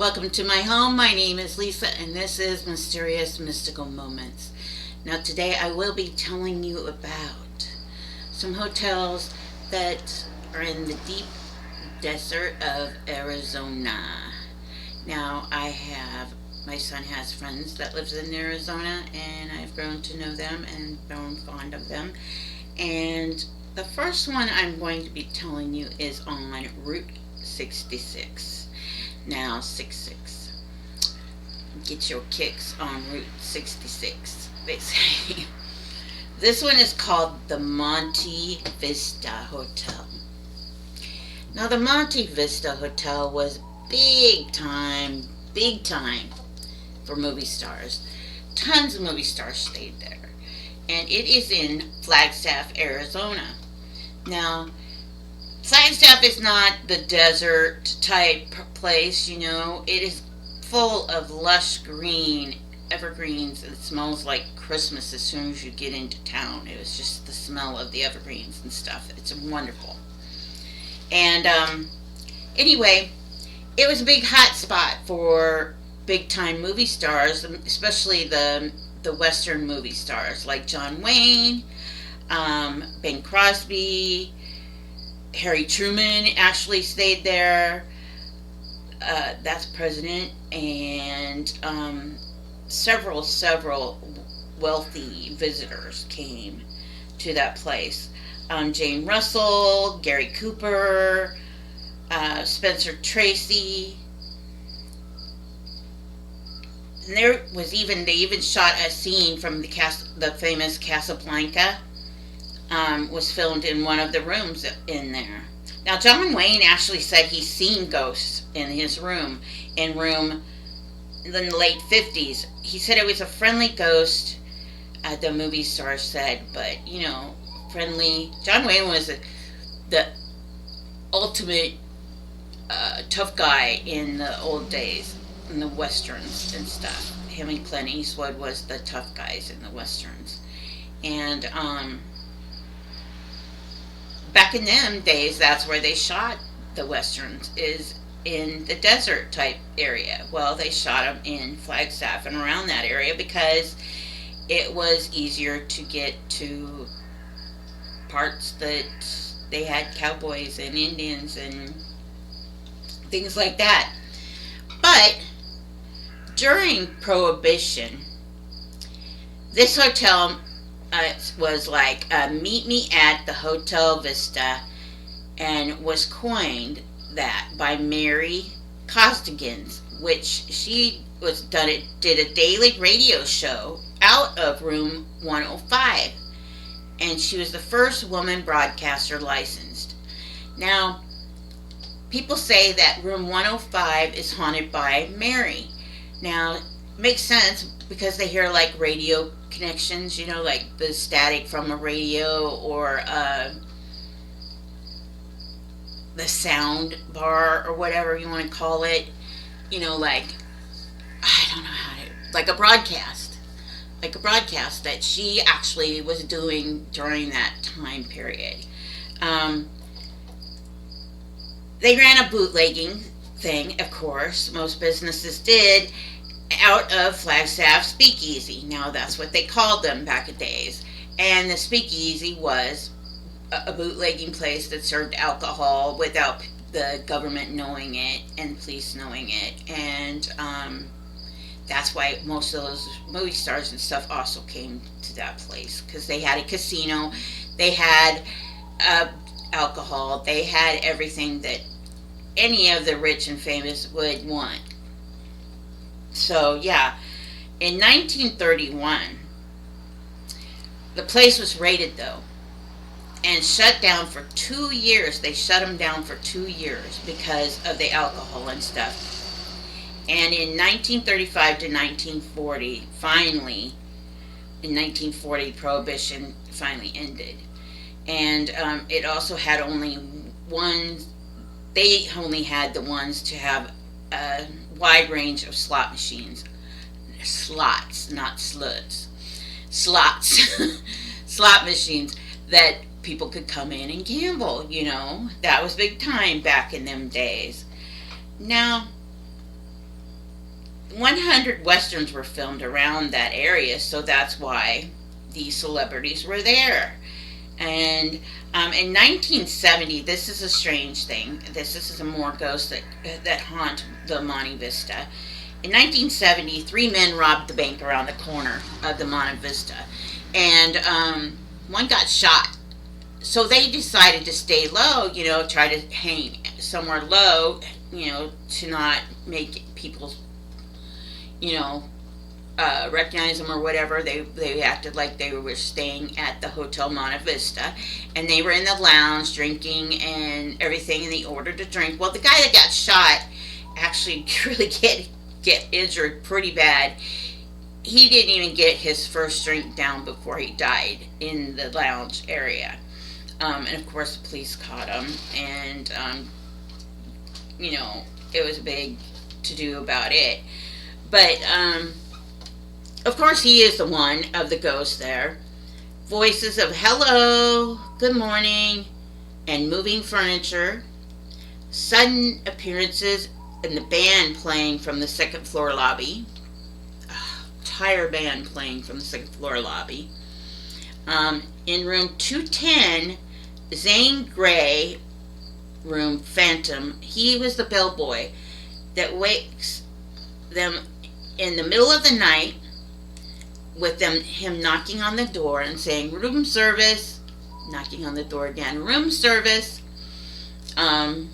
Welcome to my home. My name is Lisa, and this is Mysterious Mystical Moments. Now, today I will be telling you about some hotels that are in the deep desert of Arizona. Now, my son has friends that lives in Arizona, and I've grown to know them and grown fond of them. And the first one I'm going to be telling you is on Route 66. Now, 66. Get your kicks on Route 66, they say. This one is called the Monte Vista Hotel. Now, the Monte Vista Hotel was big time for movie stars. Tons of movie stars stayed there. And it is in Flagstaff, Arizona. Now, Flagstaff is not the desert type place, It is full of lush green evergreens. It smells like Christmas as soon as you get into town. It was just the smell of the evergreens and stuff. It's wonderful. And anyway, it was a big hot spot for big time movie stars, especially the Western movie stars like John Wayne, Bing Crosby, Harry Truman actually stayed there. That's president, and several wealthy visitors came to that place. Jane Russell, Gary Cooper, Spencer Tracy. And they even shot a scene from the famous Casablanca. Was filmed in one of the rooms in there. Now, John Wayne actually said he's seen ghosts in his room, in the late 50s. He said it was a friendly ghost, the movie star said, but, friendly. John Wayne was the ultimate tough guy in the old days, in the westerns and stuff. Him and Clint Eastwood was the tough guys in the westerns. And, back in them days, that's where they shot the westerns, is in the desert type area. Well, they shot them in Flagstaff and around that area because it was easier to get to parts that they had cowboys and Indians and things like that. But during Prohibition, this hotel was like, meet me at the Hotel Vista, and was coined that by Mary Costigan, which she did a daily radio show out of room 105, and she was the first woman broadcaster licensed. Now, people say that room 105 is haunted by Mary. Now, it makes sense because they hear like radio connections, like the static from a radio, or the sound bar, or whatever you want to call it, like, I don't know like a broadcast that she actually was doing during that time period. They ran a bootlegging thing, of course, most businesses did, out of Flagstaff Speakeasy. Now, that's what they called them back in days. And the Speakeasy was a bootlegging place that served alcohol without the government knowing it and police knowing it. And that's why most of those movie stars and stuff also came to that place, because they had a casino, they had alcohol, they had everything that any of the rich and famous would want. So, yeah, in 1931, the place was raided, though, and shut down for 2 years. They shut them down for 2 years because of the alcohol and stuff. And in 1935 to 1940, finally, in 1940, Prohibition finally ended. And it also had they only had the ones to have a wide range of slot machines. Slots, not sluts. Slots. Slot machines that people could come in and gamble, That was big time back in them days. Now, 100 westerns were filmed around that area, so that's why these celebrities were there. And in 1970, this is a strange thing. This is a more ghosts that haunt the Monte Vista. In 1970, three men robbed the bank around the corner of the Monte Vista, and one got shot. So they decided to stay low, try to hang somewhere low, to not make people, you know, recognize them or whatever. They acted like they were staying at the Hotel Monte Vista, and they were in the lounge drinking and everything, and they ordered a drink. Well, the guy that got shot actually really get injured pretty bad. He didn't even get his first drink down before he died in the lounge area. And of course, the police caught him, and it was a big to do about it. But of course, he is the one of the ghosts there. Voices of hello, good morning, and moving furniture. Sudden appearances and the band playing from the second floor lobby. Entire band playing from the second floor lobby. In room 210, Zane Grey, room Phantom, he was the bellboy that wakes them in the middle of the night with him knocking on the door and saying room service, knocking on the door again, room service. And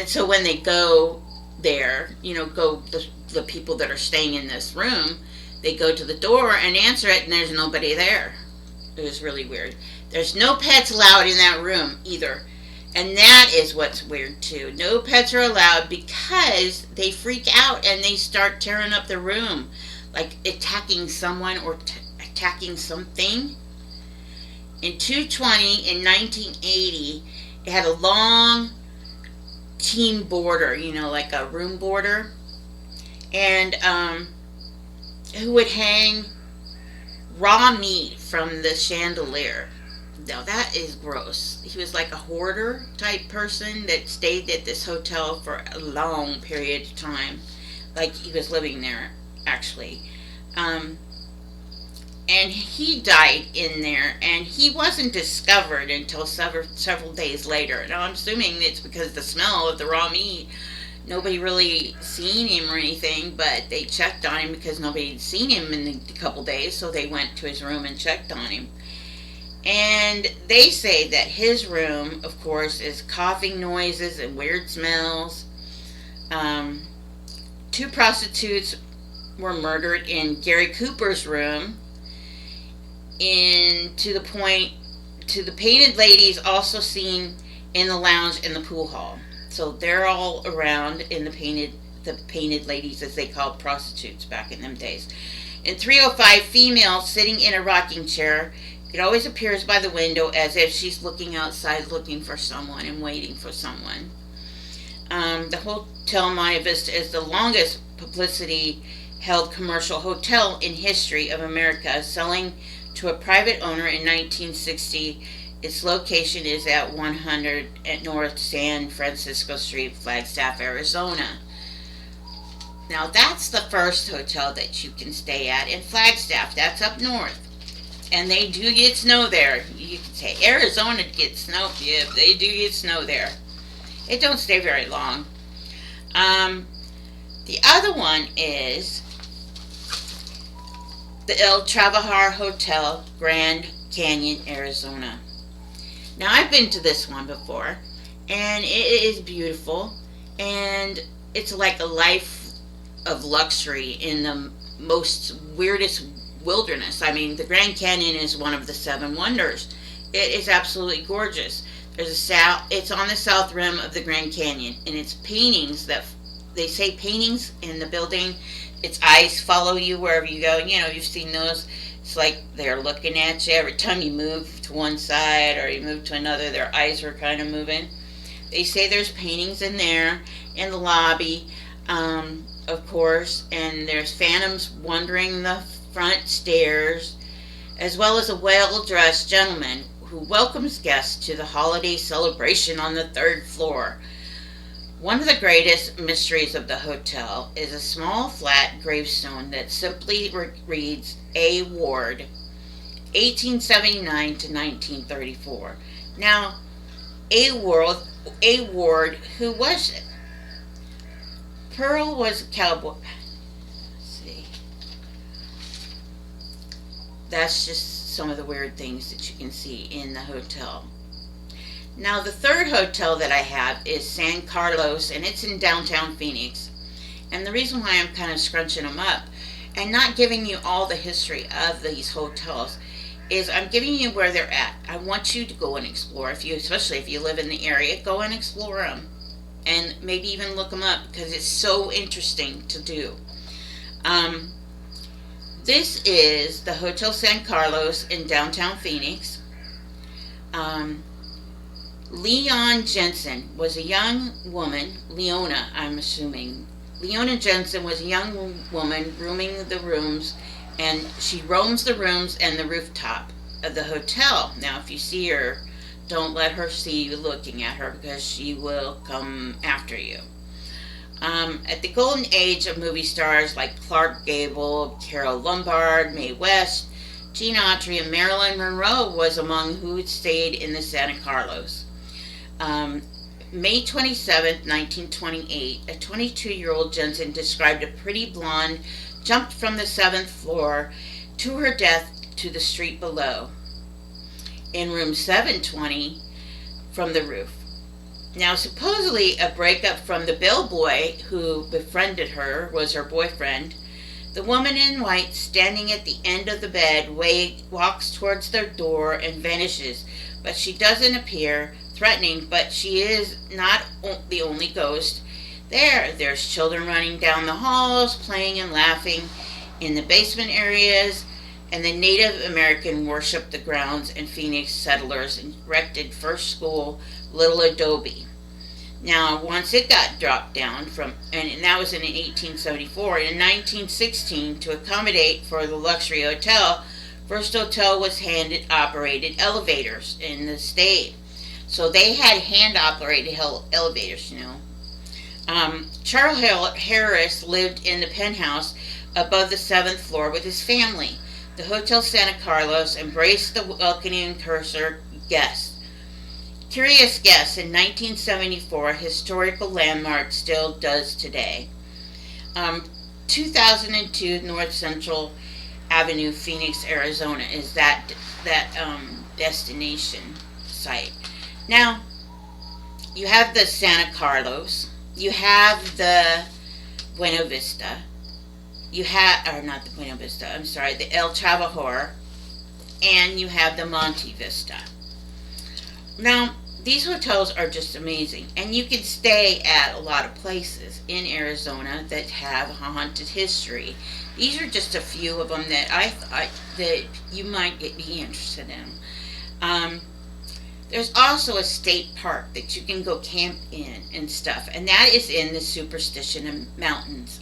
so when they go there, the people that are staying in this room, they go to the door and answer it, and there's nobody there. It was really weird. There's no pets allowed in that room either. And that is what's weird too. No pets are allowed because they freak out and they start tearing up the room, like attacking someone or attacking something. In 220 in 1980, it had a long team border, like a room border, and who would hang raw meat from the chandelier. Now that is gross. He was like a hoarder type person that stayed at this hotel for a long period of time, like he was living there actually. And he died in there, and he wasn't discovered until several days later. Now I'm assuming it's because of the smell of the raw meat. Nobody really seen him or anything, but they checked on him because nobody had seen him in a couple days, so they went to his room and checked on him. And they say that his room, of course, is coughing noises and weird smells. 2 prostitutes were murdered in Gary Cooper's room. To the painted ladies also seen in the lounge and the pool hall. So they're all around in the painted ladies, as they called prostitutes back in them days. In 305, female sitting in a rocking chair. It always appears by the window as if she's looking outside, looking for someone and waiting for someone. The Hotel Monte Vista is the longest publicity-held commercial hotel in history of America, selling to a private owner in 1960. Its location is at 100 at North San Francisco Street, Flagstaff, Arizona. Now that's the first hotel that you can stay at in Flagstaff. That's up north. And they do get snow there. You can say Arizona gets snow. Yeah, they do get snow there. It don't stay very long. The other one is the El Travar Hotel, Grand Canyon, Arizona. Now I've been to this one before, and it is beautiful, and it's like a life of luxury in the most weirdest wilderness. I mean, the Grand Canyon is one of the 7 wonders. It is absolutely gorgeous. It's on the south rim of the Grand Canyon, and it's paintings that they say paintings in the building. Its eyes follow you wherever you go. You've seen those. It's like they're looking at you every time you move to one side or you move to another. Their eyes are kind of moving. They say there's paintings in there in the lobby, of course, and there's phantoms wandering the front stairs, as well as a well-dressed gentleman who welcomes guests to the holiday celebration on the 3rd floor. One of the greatest mysteries of the hotel is a small flat gravestone that simply reads A. Ward, 1879 to 1934. Now, A. Ward, who was it? Pearl was a cowboy. Let's see. That's just some of the weird things that you can see in the hotel. Now, the third hotel that I have is San Carlos, and it's in downtown Phoenix. And the reason why I'm kind of scrunching them up and not giving you all the history of these hotels is I'm giving you where they're at. I want you to go and explore. Especially if you live in the area, go and explore them, and maybe even look them up because it's so interesting to do. This is the Hotel San Carlos in downtown Phoenix. Leon Jensen was a young woman. Leona, I'm assuming. Leona Jensen was a young woman rooming the rooms, and she roams the rooms and the rooftop of the hotel. Now, if you see her, don't let her see you looking at her because she will come after you. At the golden age of movie stars like Clark Gable, Carol Lombard, Mae West, Gene Autry, and Marilyn Monroe was among who stayed in the Santa Carlos. May 27, 1928, a 22-year-old Jensen described a pretty blonde jumped from the 7th floor to her death to the street below in room 720 from the roof. Now, supposedly a breakup from the bellboy who befriended her was her boyfriend. The woman in white standing at the end of the bed walks towards the door and vanishes, but she doesn't appear threatening, but she is not the only ghost there. There's children running down the halls, playing and laughing in the basement areas, and the Native American worshiped the grounds, and Phoenix settlers erected first school, Little Adobe. Now, once it got dropped down and that was in 1874, in 1916, to accommodate for the luxury hotel, First Hotel was hand-operated elevators in the state. So they had hand-operated elevators, Charles Harris lived in the penthouse above the 7th floor with his family. The Hotel Santa Carlos embraced the welcoming guests. Curious guests, in 1974, a historical landmark still does today. 2002 North Central Avenue, Phoenix, Arizona is that destination site. Now, you have the Santa Carlos, you have the Buena Vista, not the Buena Vista, I'm sorry, the El Travar, and you have the Monte Vista. Now, these hotels are just amazing, and you can stay at a lot of places in Arizona that have haunted history. These are just a few of them that I thought that you might be interested in. There's also a state park that you can go camp in and stuff, and that is in the Superstition Mountains.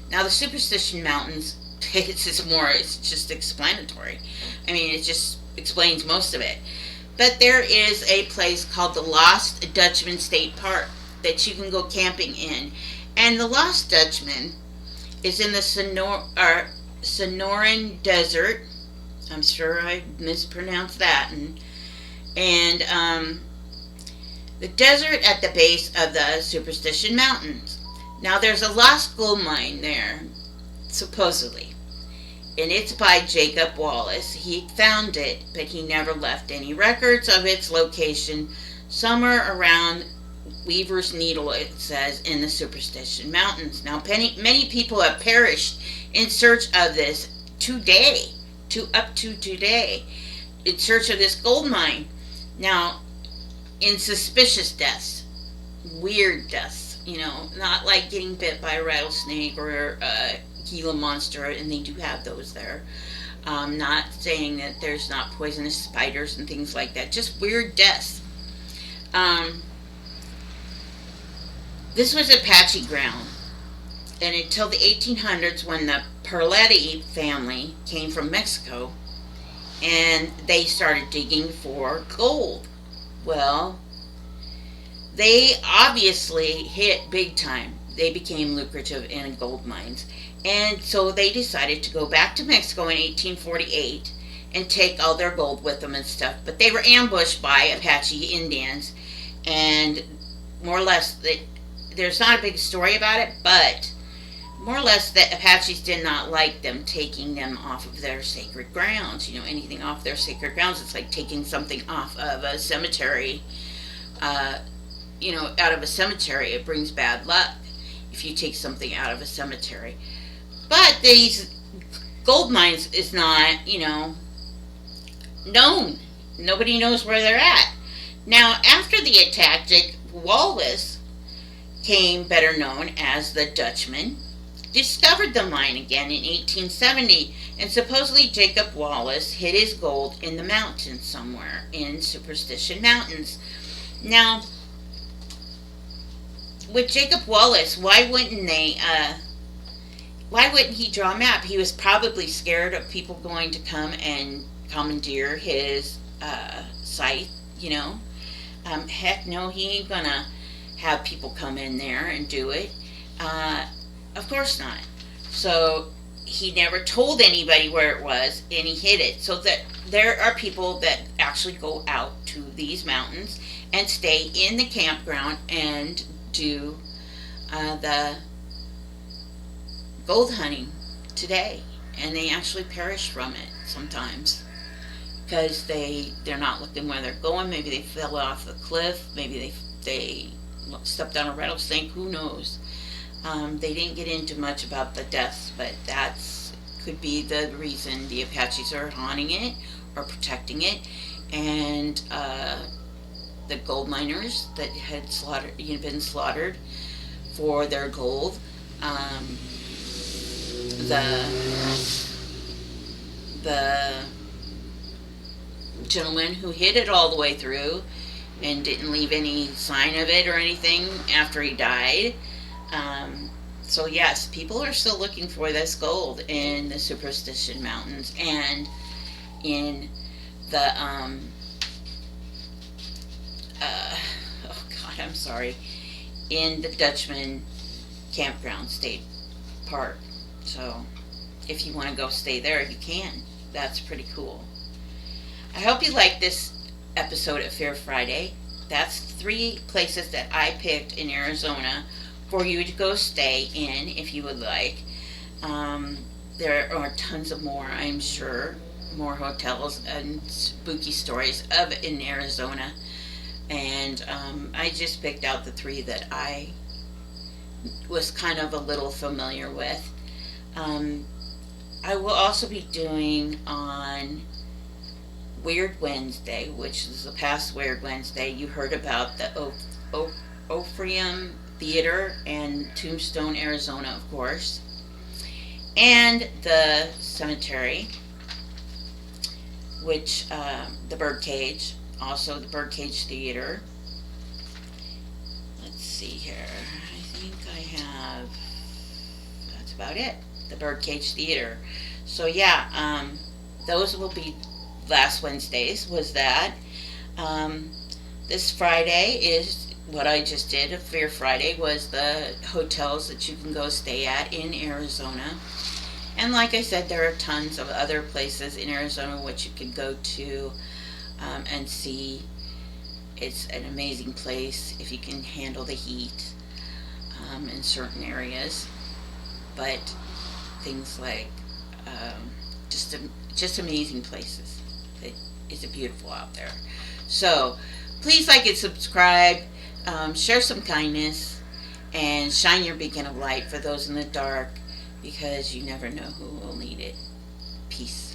Now, the Superstition Mountains, it's just explanatory. I mean, it just explains most of it. But there is a place called the Lost Dutchman State Park that you can go camping in. And the Lost Dutchman is in the Sonoran Desert. I'm sure I mispronounced that. And the desert at the base of the Superstition Mountains. Now, there's a lost gold mine there, supposedly. And it's by Jacob Wallace. He found it, but he never left any records of its location, somewhere around Weaver's Needle, it says, in the Superstition Mountains. Now, many people have perished in search of this up to today, in search of this gold mine. Now, in suspicious deaths, weird deaths, not like getting bit by a rattlesnake or a Gila monster, and they do have those there. Not saying that there's not poisonous spiders and things like that, just weird deaths. This was Apache ground, and until the 1800s, when the Perletti family came from Mexico, and they started digging for gold. Well, They obviously hit big time. They became lucrative in gold mines. And so they decided to go back to Mexico in 1848 and take all their gold with them and stuff. But they were ambushed by Apache Indians, and more or less, there's not a big story about it, but more or less the Apaches did not like them taking them off of their sacred grounds. Anything off their sacred grounds, it's like taking something off of a cemetery. Out of a cemetery, it brings bad luck if you take something out of a cemetery. But these gold mines is not, known. Nobody knows where they're at. Now, after the attack, Wallace came better known as the Dutchman, discovered the mine again in 1870, and supposedly Jacob Wallace hid his gold in the mountains somewhere, in Superstition Mountains. Now, with Jacob Wallace, why wouldn't he draw a map? He was probably scared of people going to come and commandeer his site, heck no, he ain't gonna have people come in there and do it. Of course not. So he never told anybody where it was, and he hid it. So that there are people that actually go out to these mountains and stay in the campground and do the gold hunting today, and they actually perish from it sometimes because they're not looking where they're going. Maybe they fell off the cliff, maybe they stepped on a rattlesnake, who knows. They didn't get into much about the deaths, but that's could be the reason the Apaches are haunting it or protecting it. And the gold miners that had been slaughtered for their gold, the gentleman who hid it all the way through and didn't leave any sign of it or anything after he died. So yes, people are still looking for this gold in the Superstition Mountains and in the in the Dutchman Campground State Park. So if you want to go stay there, you can. That's pretty cool. I hope you like this episode of Fear Friday. That's 3 places that I picked in Arizona for you to go stay in if you would like. There are tons of more, I'm sure, more hotels and spooky stories of in Arizona. And I just picked out the 3 that I was kind of a little familiar with. I will also be doing on Weird Wednesday, which is the past Weird Wednesday. You heard about the Ophium Theater in Tombstone, Arizona, of course, and the cemetery, which the Birdcage, also the Birdcage Theater. Let's see here. I think I have. That's about it. The Birdcage Theater. So yeah, those will be last Wednesdays. Was that? This Friday is what I just did. A Fear Friday was the hotels that you can go stay at in Arizona. And like I said, there are tons of other places in Arizona which you can go to and see. It's an amazing place if you can handle the heat in certain areas. But things like just amazing places. It's beautiful out there. So please like and subscribe. Share some kindness and shine your beacon of light for those in the dark, because you never know who will need it. Peace.